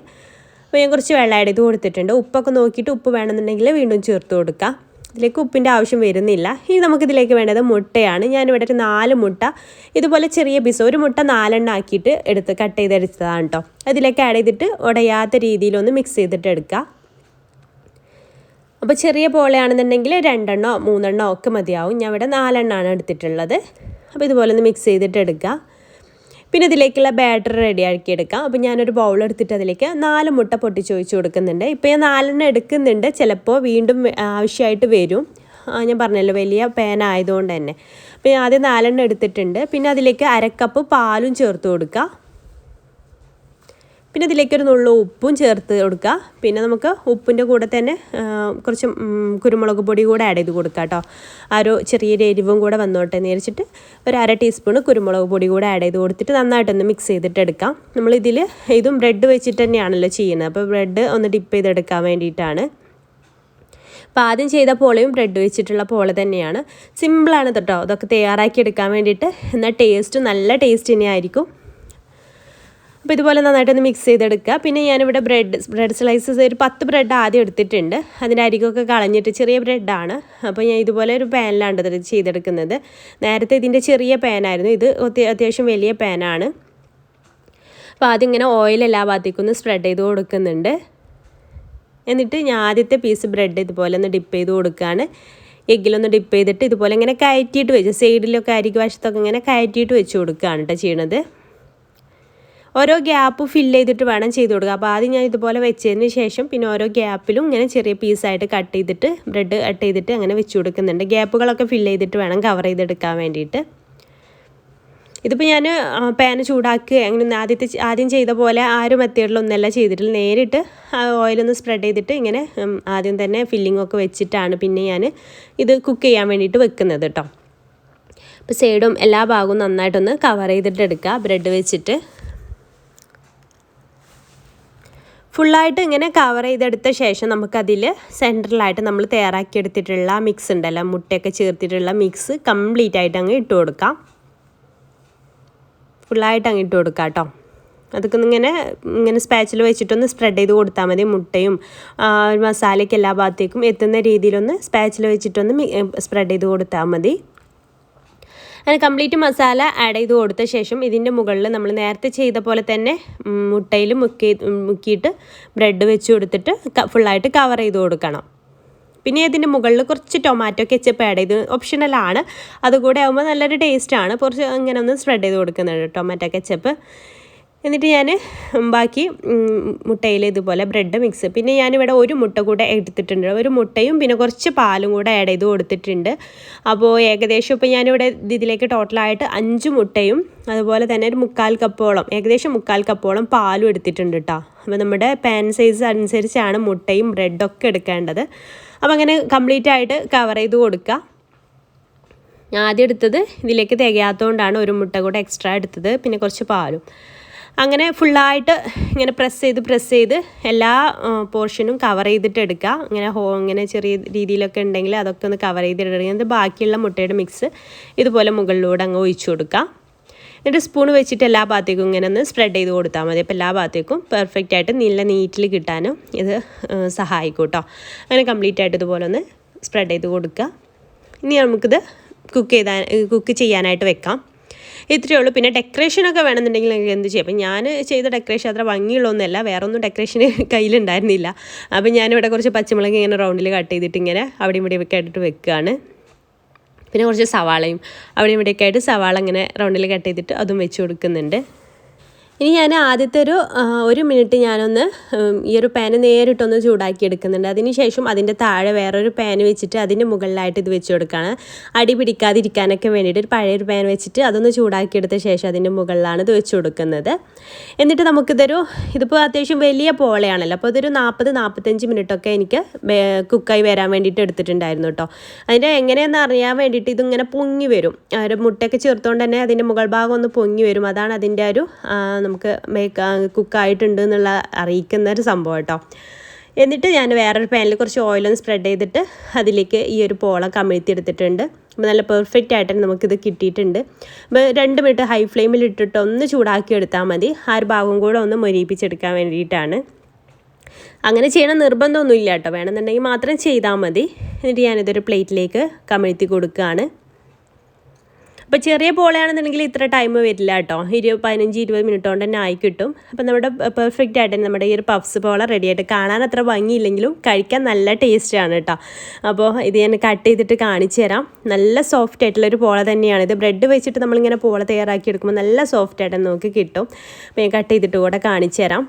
അപ്പോൾ ഞാൻ കുറച്ച് വെള്ളം ആഡ് ചെയ്ത് കൊടുത്തിട്ടുണ്ട്. ഉപ്പൊക്കെ നോക്കിയിട്ട് ഉപ്പ് വേണമെന്നുണ്ടെങ്കിൽ വീണ്ടും ചേർത്ത് കൊടുക്കാം. ഇതിലേക്ക് ഉപ്പിൻ്റെ ആവശ്യം വരുന്നില്ല. ഇനി നമുക്കിതിലേക്ക് വേണ്ടത് മുട്ടയാണ്. ഞാനിവിടെ ഒരു 4 മുട്ട ഇതുപോലെ ചെറിയ പീസ്, ഒരു മുട്ട 4 എണ്ണം ആക്കിയിട്ട് കട്ട് ചെയ്തെടുത്തതാണ് കേട്ടോ. അതിലേക്ക് ആഡ് ചെയ്തിട്ട് ഉടയാത്ത രീതിയിലൊന്ന് മിക്സ് ചെയ്തിട്ട് എടുക്കുക. അപ്പോൾ ചെറിയ പോളയാണെന്നുണ്ടെങ്കിൽ 2 എണ്ണോ 3 എണ്ണോ ഒക്കെ മതിയാവും. ഞാൻ ഇവിടെ 4 എണ്ണമാണ് എടുത്തിട്ടുള്ളത്. അപ്പോൾ ഇതുപോലെ ഒന്ന് മിക്സ് ചെയ്തിട്ട് എടുക്കുക. പിന്നെ ഇതിലേക്കുള്ള ബാറ്റർ റെഡിയാക്കി എടുക്കാം. അപ്പോൾ ഞാനൊരു ബൗൾ എടുത്തിട്ട് അതിലേക്ക് 4 മുട്ട പൊട്ടിച്ചൊഴിച്ച് കൊടുക്കുന്നുണ്ട്. ഇപ്പോൾ ഞാൻ 4 എണ്ണം എടുക്കുന്നുണ്ട്. ചിലപ്പോൾ വീണ്ടും ആവശ്യമായിട്ട് വരും. ഞാൻ പറഞ്ഞല്ലോ വലിയ പാൻ ആയതുകൊണ്ട് തന്നെ. അപ്പോൾ ഞാൻ ആദ്യം 4 എണ്ണം എടുത്തിട്ടുണ്ട്. പിന്നെ അതിലേക്ക് 1/2 കപ്പ് പാലും ചേർത്ത് കൊടുക്കുക. പിന്നെ ഇതിലേക്കൊരു നുള്ളു ഉപ്പും ചേർത്ത് കൊടുക്കുക. പിന്നെ നമുക്ക് ഉപ്പിൻ്റെ കൂടെ തന്നെ കുറച്ച് കുരുമുളക് പൊടി കൂടെ ആഡ് ചെയ്ത് കൊടുക്കുക കേട്ടോ. ആ ഒരു ചെറിയൊരു എരിവും കൂടെ വന്നോട്ടെ എന്ന് വിചാരിച്ചിട്ട് ഒരു 1/2 ടീസ്പൂൺ കുരുമുളക് പൊടി കൂടെ ആഡ് ചെയ്ത് കൊടുത്തിട്ട് നന്നായിട്ടൊന്ന് മിക്സ് ചെയ്തിട്ട് എടുക്കാം. നമ്മളിതിൽ ഇതും ബ്രെഡ് വെച്ചിട്ട് തന്നെയാണല്ലോ ചെയ്യുന്നത്. അപ്പോൾ ബ്രെഡ് ഒന്ന് ഡിപ്പ് ചെയ്തെടുക്കാൻ വേണ്ടിയിട്ടാണ്. അപ്പോൾ ആദ്യം ചെയ്ത പോളയും ബ്രെഡ് വെച്ചിട്ടുള്ള പോള തന്നെയാണ്. സിമ്പിളാണ് കേട്ടോ അതൊക്കെ തയ്യാറാക്കി എടുക്കാൻ വേണ്ടിയിട്ട്. എന്നാൽ നല്ല ടേസ്റ്റ് തന്നെയായിരിക്കും. അപ്പോൾ ഇതുപോലെ നന്നായിട്ടൊന്ന് മിക്സ് ചെയ്തെടുക്കുക. പിന്നെ ഞാനിവിടെ ബ്രെഡ് സ്ലൈസസ് ഒരു 10 ബ്രെഡ് ആദ്യം എടുത്തിട്ടുണ്ട്. അതിൻ്റെ അരികൊക്കെ കളഞ്ഞിട്ട് ചെറിയ ബ്രെഡാണ്. അപ്പോൾ ഞാൻ ഇതുപോലെ ഒരു പാനിലാണ് ഇത് ചെയ്തെടുക്കുന്നത്. നേരത്തെ ഇതിൻ്റെ ചെറിയ പാനായിരുന്നു, ഇത് അത്യാവശ്യം വലിയ പാനാണ്. അപ്പോൾ ആദ്യം ഇങ്ങനെ ഓയിൽ എല്ലാ ഭാഗത്തേക്കും ഒന്ന് സ്പ്രെഡ് ചെയ്ത് കൊടുക്കുന്നുണ്ട്. എന്നിട്ട് ഞാൻ ആദ്യത്തെ പീസ് ബ്രെഡ് ഇതുപോലെ ഒന്ന് ഡിപ്പ് ചെയ്ത് കൊടുക്കുകയാണ്. എഗ്ഗിലൊന്ന് ഡിപ്പ് ചെയ്തിട്ട് ഇതുപോലെ ഇങ്ങനെ കയറ്റിയിട്ട് വെച്ച് സൈഡിലൊക്കെ അരികു വശത്തൊക്കെ ഇങ്ങനെ കയറ്റിയിട്ട് വെച്ച് കൊടുക്കുകയാണ് കേട്ടോ ചെയ്യണത്. ഓരോ ഗ്യാപ്പ് ഫില്ല് ചെയ്തിട്ട് വേണം ചെയ്ത് കൊടുക്കുക. അപ്പോൾ ആദ്യം ഞാൻ ഇതുപോലെ വെച്ചതിന് ശേഷം പിന്നെ ഓരോ ഗ്യാപ്പിലും ഇങ്ങനെ ചെറിയ പീസായിട്ട് കട്ട് ചെയ്തിട്ട് ബ്രെഡ് കട്ട് ചെയ്തിട്ട് അങ്ങനെ വെച്ച് കൊടുക്കുന്നുണ്ട്. ഗ്യാപ്പുകളൊക്കെ ഫില്ല് ചെയ്തിട്ട് വേണം കവർ ചെയ്തെടുക്കാൻ വേണ്ടിയിട്ട്. ഇതിപ്പോൾ ഞാൻ പാന് ചൂടാക്കുക അങ്ങനെ ആദ്യം ചെയ്ത പോലെ ആ ഒരു മെത്തേഡിലൊന്നല്ല ചെയ്തിട്ടില്ല. നേരിട്ട് ഓയിലൊന്ന് സ്പ്രെഡ് ചെയ്തിട്ട് ഇങ്ങനെ ആദ്യം തന്നെ ഫില്ലിങ്ങൊക്കെ വെച്ചിട്ടാണ് പിന്നെ ഞാൻ ഇത് കുക്ക് ചെയ്യാൻ വേണ്ടിയിട്ട് വെക്കുന്നത് കേട്ടോ. അപ്പോൾ സൈഡും എല്ലാ ഭാഗവും നന്നായിട്ടൊന്ന് കവർ ചെയ്തിട്ട് എടുക്കുക ബ്രെഡ് വെച്ചിട്ട്. ഫുള്ളായിട്ട് ഇങ്ങനെ കവർ ചെയ്തെടുത്ത ശേഷം നമുക്കതിൽ സെൻറ്ററിലായിട്ട് നമ്മൾ തയ്യാറാക്കിയെടുത്തിട്ടുള്ള മിക്സ് ഉണ്ടല്ലോ, മുട്ടയൊക്കെ ചേർത്തിട്ടുള്ള മിക്സ് കംപ്ലീറ്റ് ആയിട്ട് അങ്ങ് ഇട്ട് കൊടുക്കാം. ഫുള്ളായിട്ട് അങ്ങ് ഇട്ട് കൊടുക്കാം കേട്ടോ. അതൊക്കെ ഇങ്ങനെ സ്പാച്ചിൽ വെച്ചിട്ടൊന്ന് സ്പ്രെഡ് ചെയ്ത് കൊടുത്താൽ മതി. മുട്ടയും മസാലയ്ക്ക് എല്ലാ ഭാഗത്തേക്കും എത്തുന്ന രീതിയിലൊന്ന് സ്പാച്ചിൽ വെച്ചിട്ടൊന്ന് സ്പ്രെഡ് ചെയ്ത് കൊടുത്താൽ മതി. അങ്ങനെ കംപ്ലീറ്റ് മസാല ആഡ് ചെയ്ത് കൊടുത്ത ശേഷം ഇതിൻ്റെ മുകളിൽ നമ്മൾ നേരത്തെ ചെയ്ത പോലെ തന്നെ മുട്ടയിൽ മുക്കിയിട്ട് ബ്രെഡ് വെച്ച് കൊടുത്തിട്ട് ഫുള്ളായിട്ട് കവർ ചെയ്ത് കൊടുക്കണം. പിന്നെ ഇതിൻ്റെ മുകളിൽ കുറച്ച് ടൊമാറ്റോ കെച്ചപ്പ് ആഡ് ചെയ്ത് ഓപ്ഷണലാണ്. അതുകൂടെ ആകുമ്പോൾ നല്ലൊരു ടേസ്റ്റാണ്. കുറച്ച് ഇങ്ങനെ ഒന്ന് സ്പ്രെഡ് ചെയ്ത് കൊടുക്കുന്നുണ്ട് ടൊമാറ്റോ കെച്ചപ്പ്. എന്നിട്ട് ഞാൻ ബാക്കി മുട്ടയിൽ ഇതുപോലെ ബ്രെഡ് മിക്സ്, പിന്നെ ഞാനിവിടെ ഒരു മുട്ട കൂടെ എടുത്തിട്ടുണ്ട്. ഒരു മുട്ടയും പിന്നെ കുറച്ച് പാലും കൂടെ ആഡ് ചെയ്ത് കൊടുത്തിട്ടുണ്ട്. അപ്പോൾ ഏകദേശം ഇപ്പോൾ ഞാനിവിടെ ഇതിലേക്ക് ടോട്ടലായിട്ട് 5 മുട്ടയും അതുപോലെ തന്നെ ഒരു 1/4 കപ്പോളം ഏകദേശം 1/4 കപ്പോളം പാലും എടുത്തിട്ടുണ്ട് കേട്ടോ. അപ്പോൾ നമ്മുടെ പാൻ സൈസ് അനുസരിച്ചാണ് മുട്ടയും ബ്രെഡൊക്കെ എടുക്കേണ്ടത്. അപ്പോൾ അങ്ങനെ കംപ്ലീറ്റ് ആയിട്ട് കവർ ചെയ്ത് കൊടുക്കുക. ഞാൻ ആദ്യം എടുത്തത് ഇതിലേക്ക് തികയാത്തതുകൊണ്ടാണ് ഒരു മുട്ട കൂടെ എക്സ്ട്രാ എടുത്തത്, പിന്നെ കുറച്ച് പാലും. അങ്ങനെ ഫുള്ളായിട്ട് ഇങ്ങനെ പ്രസ് ചെയ്ത് എല്ലാ പോർഷനും കവർ ചെയ്തിട്ട് എടുക്കുക. ഇങ്ങനെ ചെറിയ രീതിയിലൊക്കെ ഉണ്ടെങ്കിൽ അതൊക്കെ ഒന്ന് കവർ ചെയ്തിട്ട് എന്നിട്ട് ബാക്കിയുള്ള മുട്ടയുടെ മിക്സ് ഇതുപോലെ മുകളിലൂടെ അങ്ങ് ഒഴിച്ചു കൊടുക്കുക. എന്നിട്ട് സ്പൂൺ വെച്ചിട്ട് എല്ലാ ഭാഗത്തേക്കും ഇങ്ങനെ ഒന്ന് സ്പ്രെഡ് ചെയ്ത് കൊടുത്താൽ മതി. അപ്പോൾ എല്ലാ ഭാഗത്തേക്കും പെർഫെക്റ്റ് ആയിട്ട് നല്ല നീറ്റിൽ കിട്ടാനും ഇത് സഹായിക്കും കേട്ടോ. അങ്ങനെ കംപ്ലീറ്റ് ആയിട്ട് ഇതുപോലെ ഒന്ന് സ്പ്രെഡ് ചെയ്ത് കൊടുക്കുക. ഇനി നമുക്കിത് കുക്ക് ചെയ്യാനായിട്ട് വെക്കാം. ഇത്രയേ ഉള്ളൂ. പിന്നെ ഡെക്കറേഷനൊക്കെ വേണമെന്നുണ്ടെങ്കിൽ നിങ്ങൾക്ക് എന്ത് ചെയ്യും. അപ്പം ഞാൻ ചെയ്ത ഡെക്കറേഷൻ അത്ര ഭംഗിയുള്ളതൊന്നുമല്ല, വേറെ ഒന്നും ഡെക്കറേഷന് കയ്യിലുണ്ടായിരുന്നില്ല. അപ്പം ഞാനിവിടെ കുറച്ച് പച്ചമുളക് ഇങ്ങനെ റൗണ്ടിൽ കട്ട് ചെയ്തിട്ട് ഇങ്ങനെ അവിടെയും ഇവിടെയൊക്കെ ആയിട്ട് വെക്കുകയാണ്. പിന്നെ കുറച്ച് സവാളയും അവിടെയും ഇവിടെയൊക്കെ ആയിട്ട് സവാള ഇങ്ങനെ റൗണ്ടിൽ കട്ട് ചെയ്തിട്ട് അതും വെച്ച് കൊടുക്കുന്നുണ്ട്. ഇനി ഞാൻ ആദ്യത്തെ ഒരു മിനിറ്റ് ഞാനൊന്ന് ഈ ഒരു പാന് നേരിട്ടൊന്ന് ചൂടാക്കി എടുക്കുന്നുണ്ട്. അതിന് ശേഷം അതിൻ്റെ താഴെ വേറൊരു പാൻ വെച്ചിട്ട് അതിൻ്റെ മുകളിലായിട്ട് ഇത് വെച്ച് കൊടുക്കുകയാണ്. അടി പിടിക്കാതിരിക്കാനൊക്കെ വേണ്ടിയിട്ട് ഒരു പഴയൊരു പാൻ വെച്ചിട്ട് അതൊന്ന് ചൂടാക്കി എടുത്ത ശേഷം അതിൻ്റെ മുകളിലാണ് ഇത് വെച്ച് കൊടുക്കുന്നത്. എന്നിട്ട് ഇതിപ്പോൾ അത്യാവശ്യം വലിയ പോളയാണല്ലോ, അപ്പോൾ ഇതൊരു 40-45 മിനിറ്റൊക്കെ എനിക്ക് കുക്കായി വരാൻ വേണ്ടിയിട്ട് എടുത്തിട്ടുണ്ടായിരുന്നു കേട്ടോ. അതിൻ്റെ എങ്ങനെയെന്ന് അറിയാൻ വേണ്ടിയിട്ട് ഇതിങ്ങനെ പൊങ്ങി വരും. ഒരു മുട്ടയൊക്കെ ചേർത്തുകൊണ്ട് തന്നെ അതിൻ്റെ മുകൾ ഭാഗം ഒന്ന് പൊങ്ങി വരും. അതാണ് അതിൻ്റെ ഒരു നമുക്ക് കുക്കായിട്ടുണ്ട് എന്നുള്ള അറിയിക്കുന്ന ഒരു സംഭവം കേട്ടോ. എന്നിട്ട് ഞാൻ വേറൊരു പാനിൽ കുറച്ച് ഓയിലൊന്ന് സ്പ്രെഡ് ചെയ്തിട്ട് അതിലേക്ക് ഈ ഒരു പോള കമിഴ്ത്തിയെടുത്തിട്ടുണ്ട്. അപ്പോൾ നല്ല പെർഫെക്റ്റ് ആയിട്ട് നമുക്കിത് കിട്ടിയിട്ടുണ്ട്. അപ്പോൾ 2 മിനിറ്റ് ഹൈ ഫ്ലെയിമിൽ ഇട്ടിട്ട് ഒന്ന് ചൂടാക്കി എടുത്താൽ മതി. ആ ഒരു ഭാഗം കൂടെ ഒന്ന് മൊരിയിപ്പിച്ചെടുക്കാൻ വേണ്ടിയിട്ടാണ്. അങ്ങനെ ചെയ്യണം നിർബന്ധമൊന്നുമില്ല കേട്ടോ, വേണമെന്നുണ്ടെങ്കിൽ മാത്രം ചെയ്താൽ മതി. എന്നിട്ട് ഞാനിതൊരു പ്ലേറ്റിലേക്ക് കമിഴ്ത്തി കൊടുക്കുകയാണ്. അപ്പോൾ ചെറിയ പോളയാണെന്നുണ്ടെങ്കിൽ ഇത്ര ടൈം വരില്ല കേട്ടോ, 15-20 മിനിറ്റ് കൊണ്ട് തന്നെ ആയി കിട്ടും. അപ്പോൾ നമ്മുടെ പെർഫെക്റ്റ് ആയിട്ട് നമ്മുടെ ഈ ഒരു പഫ്സ് പോള റെഡി ആയിട്ട്, കാണാൻ അത്ര ഭംഗിയില്ലെങ്കിലും കഴിക്കാൻ നല്ല ടേസ്റ്റാണ് കേട്ടോ. അപ്പോൾ ഇത് ഞാൻ കട്ട് ചെയ്തിട്ട് കാണിച്ചു തരാം. നല്ല സോഫ്റ്റ് ആയിട്ടുള്ളൊരു പോള തന്നെയാണ് ഇത്. ബ്രെഡ് വെച്ചിട്ട് നമ്മളിങ്ങനെ പോള തയ്യാറാക്കി എടുക്കുമ്പോൾ നല്ല സോഫ്റ്റ് ആയിട്ട് നമുക്ക് കിട്ടും. അപ്പോൾ ഞാൻ കട്ട് ചെയ്തിട്ട് കൂടെ കാണിച്ചു തരാം.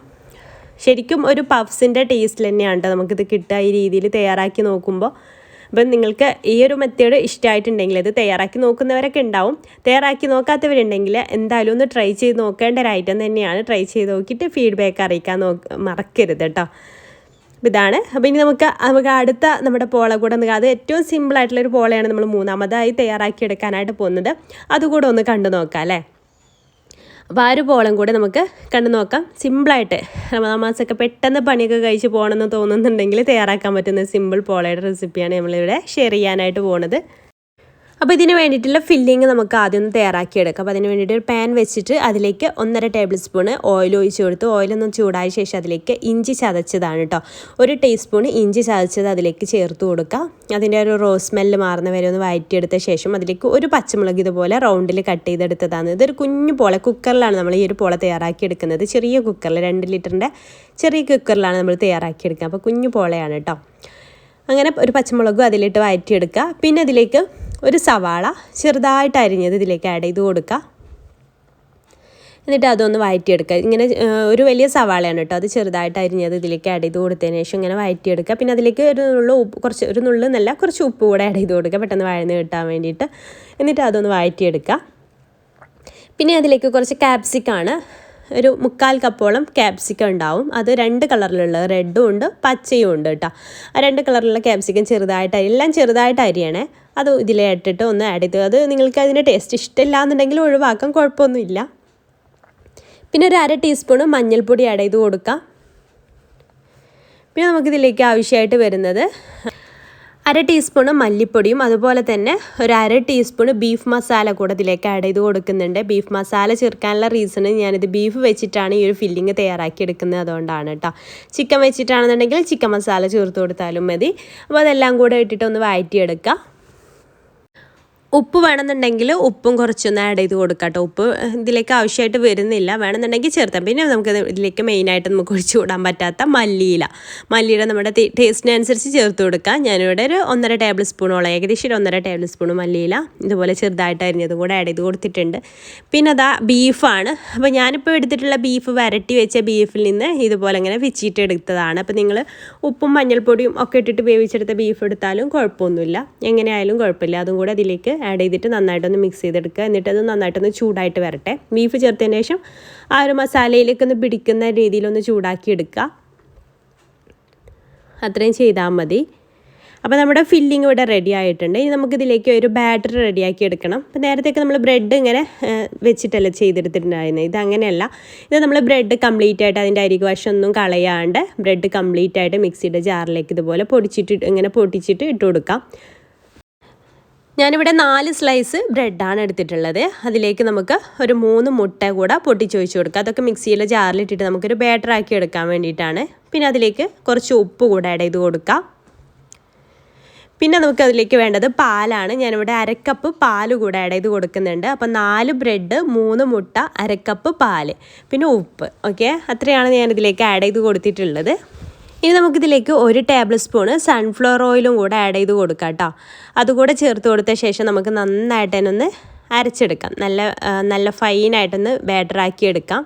ശരിക്കും ഒരു പഫ്സിൻ്റെ ടേസ്റ്റിൽ തന്നെയാണ് കേട്ടോ നമുക്കിത് കിട്ടുക ഈ രീതിയിൽ തയ്യാറാക്കി നോക്കുമ്പോൾ. അപ്പം നിങ്ങൾക്ക് ഈ ഒരു മെത്തേഡ് ഇഷ്ടമായിട്ടുണ്ടെങ്കിൽ ഇത് തയ്യാറാക്കി നോക്കുന്നവരൊക്കെ ഉണ്ടാവും. തയ്യാറാക്കി നോക്കാത്തവരുണ്ടെങ്കിൽ എന്തായാലും ഒന്ന് ട്രൈ ചെയ്ത് നോക്കേണ്ട ഒരു ഐറ്റം തന്നെയാണ്. ട്രൈ ചെയ്ത് നോക്കിയിട്ട് ഫീഡ്ബാക്ക് അറിയിക്കാൻ മറക്കരുത് കേട്ടോ. ഇതാണ്. അപ്പോൾ ഇനി നമുക്ക് അടുത്ത നമ്മുടെ പോള കൂടെ അത് ഏറ്റവും സിമ്പിളായിട്ടുള്ളൊരു പോളയാണ് നമ്മൾ മൂന്നാമതായി തയ്യാറാക്കി എടുക്കാനായിട്ട് പോകുന്നത്. അതുകൂടെ ഒന്ന് കണ്ടു നോക്കാം അല്ലേ. അപ്പോൾ ആ ഒരു പോളം കൂടെ നമുക്ക് കണ്ടു നോക്കാം. സിമ്പിളായിട്ട് റമദാൻ മാസമൊക്കെ പെട്ടെന്ന് പണിയൊക്കെ കഴിച്ച് പോകണമെന്ന് തോന്നുന്നുണ്ടെങ്കിൽ തയ്യാറാക്കാൻ പറ്റുന്ന സിമ്പിൾ പോളയുടെ റെസിപ്പിയാണ് നമ്മളിവിടെ ഷെയർ ചെയ്യാനായിട്ട് പോകുന്നത്. അപ്പോൾ ഇതിന് വേണ്ടിയിട്ടുള്ള ഫില്ലിങ് നമുക്ക് ആദ്യം ഒന്ന് തയ്യാറാക്കിയെടുക്കാം. അപ്പോൾ അതിന് വേണ്ടിയിട്ട് ഒരു പാൻ വെച്ചിട്ട് അതിലേക്ക് 1.5 ടേബിൾ സ്പൂൺ ഓയിൽ ഒഴിച്ച് കൊടുത്ത് ഓയിലൊന്നും ചൂടായ ശേഷം അതിലേക്ക് ഇഞ്ചി ചതച്ചതാണ് കേട്ടോ, 1 ടീസ്പൂൺ ഇഞ്ചി ചതച്ചത് അതിലേക്ക് ചേർത്ത് കൊടുക്കുക. അതിൻ്റെ ഒരു റോസ് സ്മെല്ല് മാറുന്ന വരെ ഒന്ന് വഴറ്റിയെടുത്ത ശേഷം അതിലേക്ക് ഒരു പച്ചമുളക് ഇതുപോലെ റൗണ്ടിൽ കട്ട് ചെയ്തെടുത്തതാണ്. ഇതൊരു കുഞ്ഞു പോള കുക്കറിലാണ് നമ്മൾ ഈ ഒരു പോള തയ്യാറാക്കിയെടുക്കുന്നത്. ചെറിയ കുക്കറിൽ 2 ലിറ്ററിൻ്റെ ചെറിയ കുക്കറിലാണ് നമ്മൾ തയ്യാറാക്കിയെടുക്കുക. അപ്പോൾ കുഞ്ഞു പോളയാണ് കേട്ടോ. അങ്ങനെ ഒരു പച്ചമുളകും അതിലിട്ട് വഴറ്റിയെടുക്കുക. പിന്നെ അതിലേക്ക് ഒരു സവാള ചെറുതായിട്ട് അരിഞ്ഞത് ഇതിലേക്ക് ആഡ് ചെയ്ത് കൊടുക്കുക. എന്നിട്ട് അതൊന്ന് വഴറ്റിയെടുക്കുക. ഇങ്ങനെ ഒരു വലിയ സവാളയാണ് കേട്ടോ, അത് ചെറുതായിട്ട് അരിഞ്ഞത് ഇതിലേക്ക് ആഡ് ചെയ്ത് കൊടുത്തതിന് ശേഷം ഇങ്ങനെ വഴറ്റിയെടുക്കുക. പിന്നെ അതിലേക്ക് ഒരു നുള്ളു നല്ല കുറച്ച് ഉപ്പ് കൂടെ ആഡ് ചെയ്ത് കൊടുക്കുക, പെട്ടെന്ന് വഴന്ന് കിട്ടാൻ വേണ്ടിയിട്ട്. എന്നിട്ട് അതൊന്ന് വഴറ്റിയെടുക്കുക. പിന്നെ അതിലേക്ക് കുറച്ച് ക്യാപ്സിക്കാണ്, ഒരു 1/4 കപ്പോളം ക്യാപ്സിക്കം ഉണ്ടാവും. അത് 2 കളറിലുള്ള റെഡും ഉണ്ട് പച്ചയും ഉണ്ട് കേട്ടോ. ആ 2 കളറിലുള്ള ക്യാപ്സിക്കം എല്ലാം ചെറുതായിട്ട് അരിയണേ. അത് ഇതിലെ ഇട്ടിട്ട് ഒന്ന് ആഡ് ചെയ്ത്, അത് നിങ്ങൾക്ക് അതിൻ്റെ ടേസ്റ്റ് ഇഷ്ടമില്ല എന്നുണ്ടെങ്കിൽ ഒഴിവാക്കാം, കുഴപ്പമൊന്നുമില്ല. പിന്നെ ഒരു 1/2 ടീസ്പൂൺ മഞ്ഞൾപ്പൊടി ആഡ് ചെയ്ത് കൊടുക്കാം. പിന്നെ നമുക്കിതിലേക്ക് ആവശ്യമായിട്ട് വരുന്നത് 1/2 ടീസ്പൂൺ മല്ലിപ്പൊടിയും അതുപോലെ തന്നെ ഒരു 1/2 ടീസ്പൂൺ ബീഫ് മസാല കൂടെ ഇതിലേക്ക് ആഡ് ചെയ്ത് കൊടുക്കുന്നുണ്ട്. ബീഫ് മസാല ചേർക്കാനുള്ള റീസൺ ഞാനിത് ബീഫ് വെച്ചിട്ടാണ് ഈ ഒരു ഫില്ലിങ് തയ്യാറാക്കി എടുക്കുന്നത്, അതുകൊണ്ടാണ് കേട്ടോ. ചിക്കൻ വെച്ചിട്ടാണെന്നുണ്ടെങ്കിൽ ചിക്കൻ മസാല ചേർത്ത് കൊടുത്താലും മതി. അപ്പോൾ അതെല്ലാം കൂടെ ഇട്ടിട്ട് ഒന്ന് വഴറ്റിയെടുക്കുക. ഉപ്പ് വേണമെന്നുണ്ടെങ്കിൽ ഉപ്പും കുറച്ചൊന്ന് ആഡ് ചെയ്ത് കൊടുക്കാം കേട്ടോ. ഉപ്പ് ഇതിലേക്ക് ആവശ്യമായിട്ട് വരുന്നില്ല, വേണമെന്നുണ്ടെങ്കിൽ ചേർത്താം. പിന്നെ നമുക്ക് ഇതിലേക്ക് മെയിനായിട്ട് നമുക്ക് ഒഴിച്ചു കൂടാൻ പറ്റാത്ത മല്ലിയില നമ്മുടെ ടേസ്റ്റിനനുസരിച്ച് ചേർത്ത് കൊടുക്കാം. ഞാനിവിടെ ഒരു 1.5 ടേബിൾ സ്പൂണോളം, ഏകദേശം ഒരു 1.5 ടേബിൾ സ്പൂൺ മല്ലിയില ഇതുപോലെ ചെറുതായിട്ട് അരിഞ്ഞതും കൂടെ ആഡ് ചെയ്ത് കൊടുത്തിട്ടുണ്ട്. പിന്നെ അതാ ബീഫാണ്. അപ്പോൾ ഞാനിപ്പോൾ എടുത്തിട്ടുള്ള ബീഫ് വരട്ടി വെച്ച ബീഫിൽ നിന്ന് ഇതുപോലെ ഇങ്ങനെ വെച്ചിട്ട് എടുത്തതാണ്. അപ്പോൾ നിങ്ങൾ ഉപ്പും മഞ്ഞൾപ്പൊടിയും ഒക്കെ ഇട്ടിട്ട് വേവിച്ചെടുത്ത ബീഫ് എടുത്താലും കുഴപ്പമൊന്നുമില്ല, എങ്ങനെയായാലും കുഴപ്പമില്ല. അതും കൂടെ അതിലേക്ക് ആഡ് ചെയ്തിട്ട് നന്നായിട്ടൊന്ന് മിക്സ് ചെയ്തെടുക്കുക. എന്നിട്ട് അത് നന്നായിട്ടൊന്ന് ചൂടായിട്ട് വരട്ടെ. ബീഫ് ചേർത്തതിന് ശേഷം ആ ഒരു മസാലയിലേക്ക് ഒന്ന് പിടിക്കുന്ന രീതിയിലൊന്ന് ചൂടാക്കി എടുക്കുക. അത്രയും ചെയ്താൽ മതി. അപ്പോൾ നമ്മുടെ ഫില്ലിങ് ഇവിടെ റെഡി ആയിട്ടുണ്ട്. ഇനി നമുക്കിതിലേക്ക് ഒരു ബാറ്റർ റെഡിയാക്കി എടുക്കണം. അപ്പോൾ നേരത്തേക്ക് നമ്മൾ ബ്രെഡ് ഇങ്ങനെ വെച്ചിട്ടല്ല ചെയ്തെടുത്തിട്ടുണ്ടായിരുന്നത്, ഇത് അങ്ങനെയല്ല. ഇത് നമ്മൾ ബ്രെഡ് കംപ്ലീറ്റ് ആയിട്ട് അതിൻ്റെ അരികുവശമൊന്നും കളയാണ്ട് ബ്രെഡ് കംപ്ലീറ്റ് ആയിട്ട് മിക്സിയുടെ ജാറിലേക്ക് ഇതുപോലെ പൊട്ടിച്ചിട്ട് ഇട്ട് കൊടുക്കാം. ഞാനിവിടെ 4 സ്ലൈസ് ബ്രെഡാണ് എടുത്തിട്ടുള്ളത്. അതിലേക്ക് നമുക്ക് ഒരു 3 മുട്ട കൂടെ പൊട്ടിച്ചൊഴിച്ച് കൊടുക്കുക. അതൊക്കെ മിക്സിയിലെ ജാറിലിട്ടിട്ട് നമുക്കൊരു ബാറ്ററാക്കി എടുക്കാൻ വേണ്ടിയിട്ടാണ്. പിന്നെ അതിലേക്ക് കുറച്ച് ഉപ്പ് കൂടെ ആഡ് ചെയ്ത് കൊടുക്കുക. പിന്നെ നമുക്ക് അതിലേക്ക് വേണ്ടത് പാലാണ്. ഞാനിവിടെ 1/2 കപ്പ് പാല് കൂടെ ആഡ് ചെയ്ത് കൊടുക്കുന്നുണ്ട്. അപ്പം 4 ബ്രെഡ് 3 മുട്ട 1/2 കപ്പ് പാല് പിന്നെ ഉപ്പ്. ഓക്കെ, അത്രയാണ് ഞാനിതിലേക്ക് ആഡ് ചെയ്ത് കൊടുത്തിട്ടുള്ളത്. ഇനി നമുക്കിതിലേക്ക് 1 ടേബിൾ സ്പൂണ് സൺഫ്ലവർ ഓയിലും കൂടെ ആഡ് ചെയ്ത് കൊടുക്കാം കേട്ടോ. അതുകൂടെ ചേർത്ത് കൊടുത്ത ശേഷം നമുക്ക് നന്നായിട്ട് തന്നെ ഒന്ന് അരച്ചെടുക്കാം. നല്ല ഫൈനായിട്ടൊന്ന് ബാറ്ററാക്കി എടുക്കാം.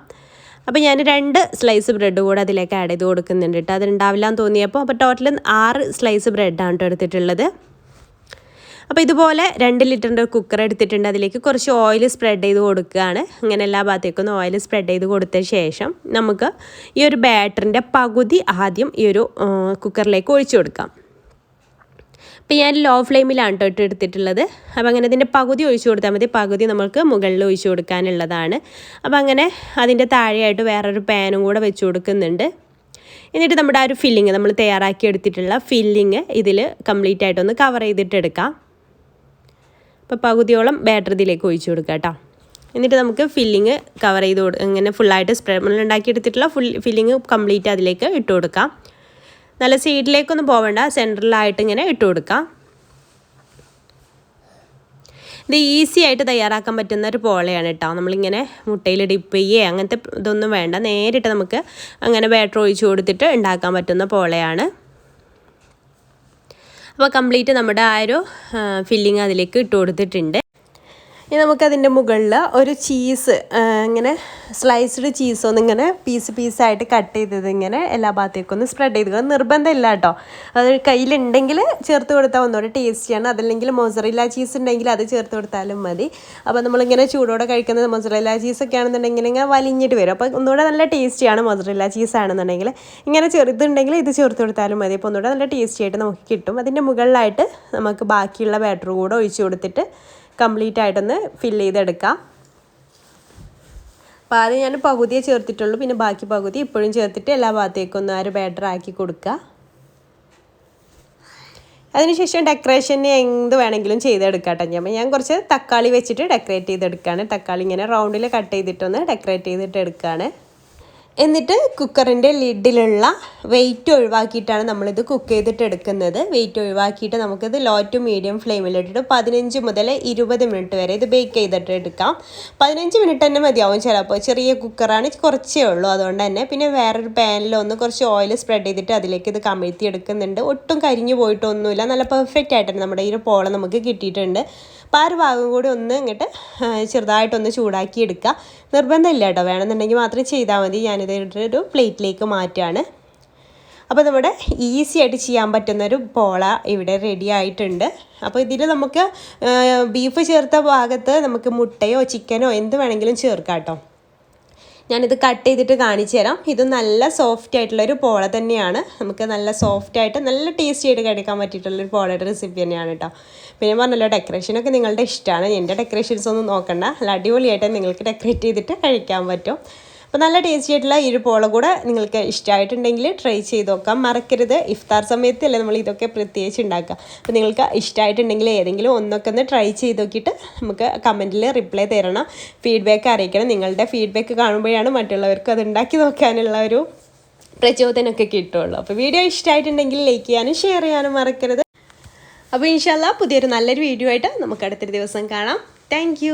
അപ്പോൾ ഞാൻ 2 സ്ലൈസ് ബ്രെഡ് കൂടെ അതിലേക്ക് ആഡ് ചെയ്ത് കൊടുക്കുന്നുണ്ട് കേട്ടോ. അതുണ്ടാവില്ല എന്ന് തോന്നിയപ്പോൾ. അപ്പോൾ ടോട്ടൽ 6 സ്ലൈസ് ബ്രെഡാണ് കേട്ടോ എടുത്തിട്ടുള്ളത്. അപ്പോൾ ഇതുപോലെ 2 ലിറ്ററിൻ്റെ കുക്കർ എടുത്തിട്ടുണ്ട്. അതിലേക്ക് കുറച്ച് ഓയിൽ സ്പ്രെഡ് ചെയ്ത് കൊടുക്കുകയാണ്. ഇങ്ങനെ എല്ലാ ഭാഗത്തേക്കൊന്ന് ഓയിൽ സ്പ്രെഡ് ചെയ്ത് കൊടുത്ത ശേഷം നമുക്ക് ഈ ഒരു ബാറ്ററിൻ്റെ പകുതി ആദ്യം ഈ ഒരു കുക്കറിലേക്ക് ഒഴിച്ചു കൊടുക്കാം. അപ്പോൾ ഞാൻ ലോ ഫ്ലെയിമിലാണ് കേട്ടോ എടുത്തിട്ടുള്ളത്. അപ്പോൾ അങ്ങനെ ഇതിൻ്റെ പകുതി ഒഴിച്ചു കൊടുത്താൽ മതി, പകുതി നമുക്ക് മുകളിൽ ഒഴിച്ചു കൊടുക്കാനുള്ളതാണ്. അപ്പോൾ അങ്ങനെ അതിൻ്റെ താഴെയായിട്ട് വേറൊരു പാനും കൂടെ വെച്ച് കൊടുക്കുന്നുണ്ട്. എന്നിട്ട് നമ്മുടെ ആ ഒരു ഫില്ലിങ് നമ്മൾ തയ്യാറാക്കി എടുത്തിട്ടുള്ള ഫില്ലിങ് ഇതിൽ കംപ്ലീറ്റ് ആയിട്ടൊന്ന് കവർ ചെയ്തിട്ടെടുക്കാം. അപ്പോൾ പകുതിയോളം ബാറ്റർ ഇതിലേക്ക് ഒഴിച്ചു കൊടുക്കുക കേട്ടോ. എന്നിട്ട് നമുക്ക് ഫില്ലിങ് കവർ ചെയ്ത് ഇങ്ങനെ ഫുള്ളായിട്ട് സ്പ്രെഡ് നമ്മൾ ഉണ്ടാക്കിയെടുത്തിട്ടുള്ള ഫില്ലിങ് കംപ്ലീറ്റ് അതിലേക്ക് ഇട്ട് കൊടുക്കാം. നല്ല സൈഡിലേക്കൊന്നും പോവേണ്ട, സെൻറ്ററിലായിട്ട് ഇങ്ങനെ ഇട്ട് കൊടുക്കാം. ഇത് ഈസി ആയിട്ട് തയ്യാറാക്കാൻ പറ്റുന്ന ഒരു പോളയാണ് കേട്ടോ. നമ്മളിങ്ങനെ മുട്ടയിൽ ഡിപ്പ് ചെയ്യേ അങ്ങനത്തെ ഇതൊന്നും വേണ്ട, നേരിട്ട് നമുക്ക് അങ്ങനെ ബാറ്റർ ഒഴിച്ച് കൊടുത്തിട്ട് ഉണ്ടാക്കാൻ പറ്റുന്ന പോളയാണ്. അപ്പോൾ കംപ്ലീറ്റ് നമ്മുടെ ആ ഒരു ഫില്ലിങ് അതിലേക്ക് ഇട്ട് കൊടുത്തിട്ടുണ്ട്. ഇനി നമുക്കതിൻ്റെ മുകളിൽ ഒരു ചീസ് ഇങ്ങനെ സ്ലൈസ്ഡ് ചീസ് ഒന്നിങ്ങനെ പീസായിട്ട് കട്ട് ചെയ്തത് ഇങ്ങനെ എല്ലാ ഭാഗത്തേക്കൊന്ന് സ്പ്രെഡ് ചെയ്ത് നിർബന്ധമില്ല കേട്ടോ. അത് കയ്യിലുണ്ടെങ്കിൽ ചേർത്ത് കൊടുത്താൽ ഒന്നുകൂടെ ടേസ്റ്റിയാണ്. അതല്ലെങ്കിൽ മൊസറല്ല ചീസ് ഉണ്ടെങ്കിൽ അത് ചേർത്ത് കൊടുത്താലും മതി. അപ്പോൾ നമ്മളിങ്ങനെ ചൂടോടെ കഴിക്കുന്നത് മൊസറല്ല ചീസൊക്കെ ആണെന്നുണ്ടെങ്കിൽ ഇങ്ങനെ വലിഞ്ഞിട്ട് വരും. അപ്പോൾ ഒന്നുകൂടെ നല്ല ടേസ്റ്റിയാണ്. മൊസറല്ല ചീസ് ആണെന്നുണ്ടെങ്കിൽ ഇങ്ങനെ ചെറുതുണ്ടെങ്കിൽ ഇത് ചേർത്ത് കൊടുത്താലും മതി. അപ്പോൾ ഒന്നുകൂടെ നല്ല ടേസ്റ്റി ആയിട്ട് നമുക്ക് കിട്ടും. അതിൻ്റെ മുകളിലായിട്ട് നമുക്ക് ബാക്കിയുള്ള ബാറ്റർ കൂടെ ഒഴിച്ച് കൊടുത്തിട്ട് കംപ്ലീറ്റ് ആയിട്ടൊന്ന് ഫില്ല് ചെയ്തെടുക്കാം. അപ്പോൾ ആദ്യം ഞാൻ പകുതിയെ ചേർത്തിട്ടുള്ളൂ, പിന്നെ ബാക്കി പകുതി ഇപ്പോഴും ചേർത്തിട്ട് എല്ലാ ഭാഗത്തേക്കും ഒന്ന് ആ ഒരു ബാറ്റർ ആക്കി കൊടുക്കുക. അതിനുശേഷം ഡെക്കറേഷന് എന്ത് വേണമെങ്കിലും ചെയ്തെടുക്കാം കേട്ടോ. ഞാൻ കുറച്ച് തക്കാളി വെച്ചിട്ട് ഡെക്കറേറ്റ് ചെയ്തെടുക്കുകയാണ്. തക്കാളി ഇങ്ങനെ റൗണ്ടിൽ കട്ട് ചെയ്തിട്ടൊന്ന് ഡെക്കറേറ്റ് ചെയ്തിട്ട് എടുക്കുകയാണ്. എന്നിട്ട് കുക്കറിൻ്റെ ലിഡിലുള്ള വെയിറ്റ് ഒഴിവാക്കിയിട്ടാണ് നമ്മളിത് കുക്ക് ചെയ്തിട്ട് എടുക്കുന്നത്. വെയിറ്റ് ഒഴിവാക്കിയിട്ട് നമുക്കിത് ലോ ടു മീഡിയം ഫ്ലെയിമിലിട്ടിട്ട് 15 മുതൽ 20 മിനിറ്റ് വരെ ഇത് ബേക്ക് ചെയ്തിട്ട് എടുക്കാം. 15 മിനിറ്റ് തന്നെ മതിയാവും ചിലപ്പോൾ. ചെറിയ കുക്കറാണ്, കുറച്ചേ ഉള്ളൂ. അതുകൊണ്ട് തന്നെ പിന്നെ വേറൊരു പാനിലൊന്ന് കുറച്ച് ഓയിൽ സ്പ്രെഡ് ചെയ്തിട്ട് അതിലേക്ക് ഇത് കമഴ്ത്തി എടുക്കുന്നുണ്ട്. ഒട്ടും കരിഞ്ഞു പോയിട്ടൊന്നുമില്ല, നല്ല പെർഫെക്റ്റ് ആയിട്ട് നമ്മുടെ ഈ ഒരു പോള നമുക്ക് കിട്ടിയിട്ടുണ്ട്. അപ്പോൾ ആ ഒരു ഭാഗം കൂടി ഒന്ന് ഇങ്ങോട്ട് ചെറുതായിട്ടൊന്ന് ചൂടാക്കി എടുക്കുക. നിർബന്ധമില്ല കേട്ടോ, വേണമെന്നുണ്ടെങ്കിൽ മാത്രം ചെയ്താൽ മതി. ഞാനിതൊരു പ്ലേറ്റിലേക്ക് മാറ്റുകയാണ്. അപ്പോൾ നമ്മുടെ ഈസി ആയിട്ട് ചെയ്യാൻ പറ്റുന്നൊരു പോള ഇവിടെ റെഡി ആയിട്ടുണ്ട്. അപ്പോൾ ഇതിൽ നമുക്ക് ബീഫ് ചേർത്ത ഭാഗത്ത് നമുക്ക് മുട്ടയോ ചിക്കനോ എന്ത് വേണമെങ്കിലും ചേർക്കാം കേട്ടോ. ഞാനിത് കട്ട് ചെയ്തിട്ട് കാണിച്ചു തരാം. ഇത് നല്ല സോഫ്റ്റ് ആയിട്ടുള്ളൊരു പോള തന്നെയാണ്. നമുക്ക് നല്ല സോഫ്റ്റായിട്ട് നല്ല ടേസ്റ്റി ആയിട്ട് കഴിക്കാൻ പറ്റിയിട്ടുള്ളൊരു പോളയുടെ റെസിപ്പി തന്നെയാണ് കേട്ടോ. പിന്നെ പറഞ്ഞല്ലോ, ഡെക്കറേഷനൊക്കെ നിങ്ങളുടെ ഇഷ്ടമാണ്. എൻ്റെ ഡെക്കറേഷൻസ് ഒന്നും നോക്കണ്ട, നല്ല അടിപൊളിയായിട്ട് നിങ്ങൾക്ക് ഡെക്കറേറ്റ് ചെയ്തിട്ട് കഴിക്കാൻ പറ്റും. അപ്പോൾ നല്ല ടേസ്റ്റി ആയിട്ടുള്ള ഈ ഒരു പോള കൂടെ നിങ്ങൾക്ക് ഇഷ്ടമായിട്ടുണ്ടെങ്കിൽ ട്രൈ ചെയ്ത് നോക്കാം. മറക്കരുത്, ഇഫ്താർ സമയത്തല്ലേ നമ്മൾ ഇതൊക്കെ പ്രത്യേകിച്ച് ഉണ്ടാക്കുക. അപ്പോൾ നിങ്ങൾക്ക് ഇഷ്ടമായിട്ടുണ്ടെങ്കിൽ ഏതെങ്കിലും ഒന്നൊക്കെ ഒന്ന് ട്രൈ ചെയ്ത് നോക്കിയിട്ട് നമുക്ക് കമൻറ്റിൽ റിപ്ലൈ തരണം, ഫീഡ്ബാക്ക് അറിയിക്കണം. നിങ്ങളുടെ ഫീഡ്ബാക്ക് കാണുമ്പോഴാണ് മറ്റുള്ളവർക്ക് അത് ഉണ്ടാക്കി നോക്കാനുള്ള ഒരു പ്രചോദനമൊക്കെ കിട്ടുള്ളൂ. അപ്പോൾ വീഡിയോ ഇഷ്ടമായിട്ടുണ്ടെങ്കിൽ ലൈക്ക് ചെയ്യാനും ഷെയർ ചെയ്യാനും മറക്കരുത്. അപ്പോൾ ഇൻഷാല്ലാ പുതിയൊരു നല്ലൊരു വീഡിയോ ആയിട്ട് നമുക്ക് അടുത്തൊരു ദിവസം കാണാം. താങ്ക്